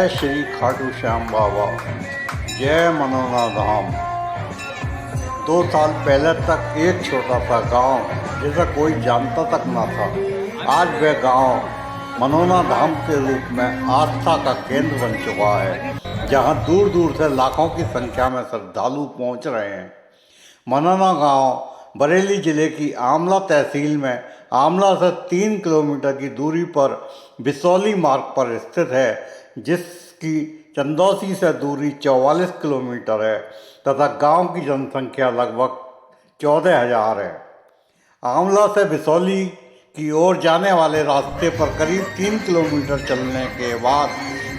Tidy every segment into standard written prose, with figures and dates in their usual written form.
जय श्री खाटू श्याम बाबा, जय मनोना धाम। 2 साल पहले तक एक छोटा सा गांव जिसे कोई जानता तक न था, आज वह गांव मनोना धाम के रूप में आस्था का केंद्र बन चुका है, जहां दूर दूर से लाखों की संख्या में श्रद्धालु पहुंच रहे हैं। मनोना गांव बरेली जिले की आमला तहसील में आमला से 3 किलोमीटर की दूरी पर बिसौली मार्ग पर स्थित है, जिसकी चंदौसी से दूरी 44 किलोमीटर है तथा गांव की जनसंख्या लगभग 14,000 है। आमला से बिसौली की ओर जाने वाले रास्ते पर करीब 3 किलोमीटर चलने के बाद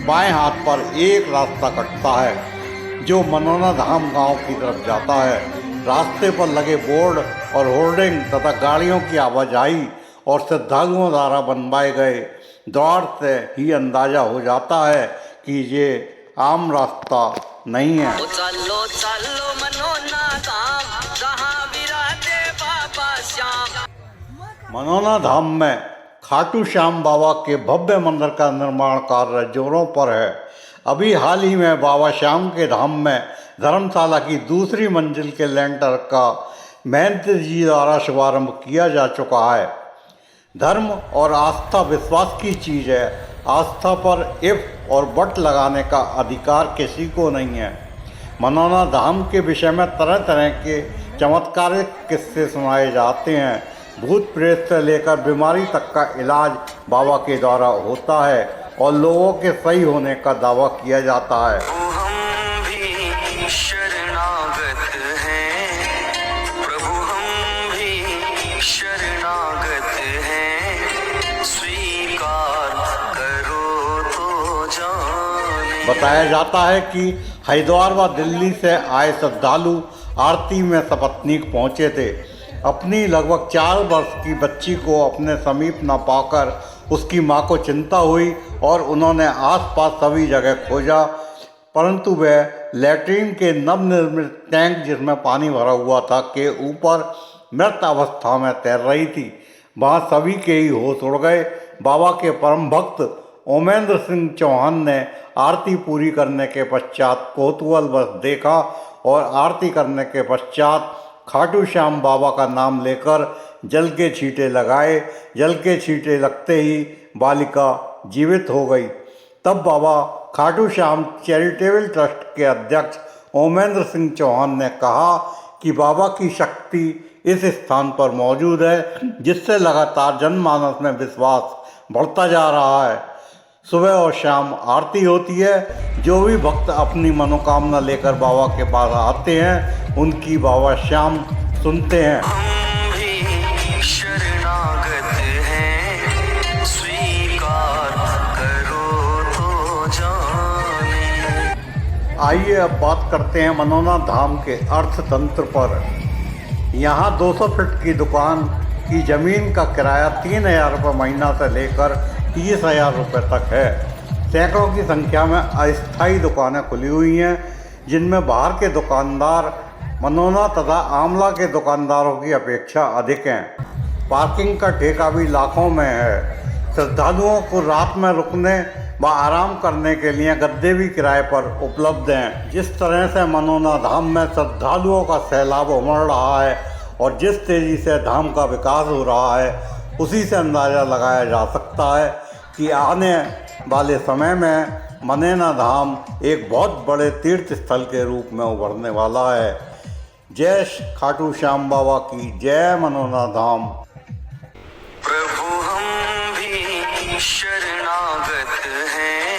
बाएं हाथ पर एक रास्ता कटता है जो मनोना धाम गांव की तरफ जाता है। रास्ते पर लगे बोर्ड और होर्डिंग तथा गाड़ियों की आवाजाही और श्रद्धालुओं द्वारा बनवाए गए द्वार से ही अंदाजा हो जाता है कि ये आम रास्ता नहीं है। चलो चलो मनोना धाम, जहाँ विराजे बाबा श्याम। मनोना धाम में खाटू श्याम बाबा के भव्य मंदिर का निर्माण कार्य जोरों पर है। अभी हाल ही में बाबा श्याम के धाम में धर्मशाला की दूसरी मंजिल के लेंटर का महंत जी द्वारा शुभारंभ किया जा चुका है। धर्म और आस्था विश्वास की चीज़ है। आस्था पर इफ और बट लगाने का अधिकार किसी को नहीं है। मनोना धाम के विषय में तरह तरह के चमत्कारिक किस्से सुनाए जाते हैं। भूत प्रेत से लेकर बीमारी तक का इलाज बाबा के द्वारा होता है और लोगों के सही होने का दावा किया जाता है। बताया जाता है कि हरिद्वार व दिल्ली से आए श्रद्धालु आरती में सपत्नीक पहुँचे थे। अपनी लगभग 4 वर्ष की बच्ची को अपने समीप न पाकर उसकी मां को चिंता हुई और उन्होंने आसपास सभी जगह खोजा, परंतु वह लैट्रीन के नवनिर्मित टैंक जिसमें पानी भरा हुआ था के ऊपर मृत अवस्था में तैर रही थी। वहाँ सभी के ही होश उड़ गए। बाबा के परम भक्त ओमेंद्र सिंह चौहान ने आरती पूरी करने के पश्चात कौतूहलवश देखा और आरती करने के पश्चात खाटू श्याम बाबा का नाम लेकर जल के छींटे लगाए। जल के छींटे लगते ही बालिका जीवित हो गई। तब बाबा खाटू श्याम चैरिटेबल ट्रस्ट के अध्यक्ष ओमेंद्र सिंह चौहान ने कहा कि बाबा की शक्ति इस स्थान पर मौजूद है, जिससे लगातार जनमानस में विश्वास बढ़ता जा रहा है। सुबह और शाम आरती होती है। जो भी भक्त अपनी मनोकामना लेकर बाबा के पास आते हैं, उनकी बाबा श्याम सुनते हैं। हम भी शरणागत हैं, स्वीकार करो तो जाने। आइए अब बात करते हैं मनोना धाम के अर्थतंत्र पर। यहाँ 200 फीट की दुकान की ज़मीन का किराया 3,000 रुपये महीना से लेकर 30,000 रुपये तक है। सैकड़ों की संख्या में अस्थायी दुकानें खुली हुई हैं, जिनमें बाहर के दुकानदार मनोना तथा आमला के दुकानदारों की अपेक्षा अधिक हैं। पार्किंग का ठेका भी लाखों में है। श्रद्धालुओं को रात में रुकने व आराम करने के लिए गद्दे भी किराए पर उपलब्ध हैं। जिस तरह से मनोना धाम में श्रद्धालुओं का सैलाब उमड़ रहा है और जिस तेज़ी से धाम का विकास हो रहा है, उसी से अंदाज़ा लगाया जा सकता है कि आने वाले समय में मनोना धाम एक बहुत बड़े तीर्थ स्थल के रूप में उभरने वाला है। जय खाटू श्याम बाबा की जय। मनोना धाम। प्रभु हम भी शरणागत हैं,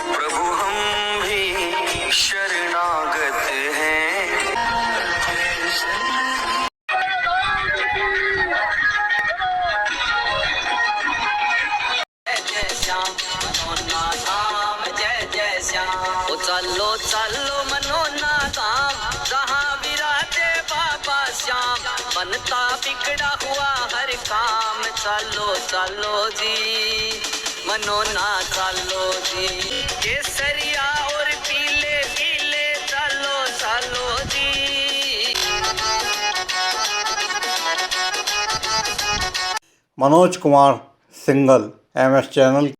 प्रभु हम भी शरणागत हैं। चलो चलो मनोना धाम, जहाँ विराजे बाबा श्याम। बनता बिगड़ा हुआ हर काम, चलो चलो जी मनोना चलो जी। केसरिया और पीले पीले चलो चलो जी। Manoj Kumar single, MS channel.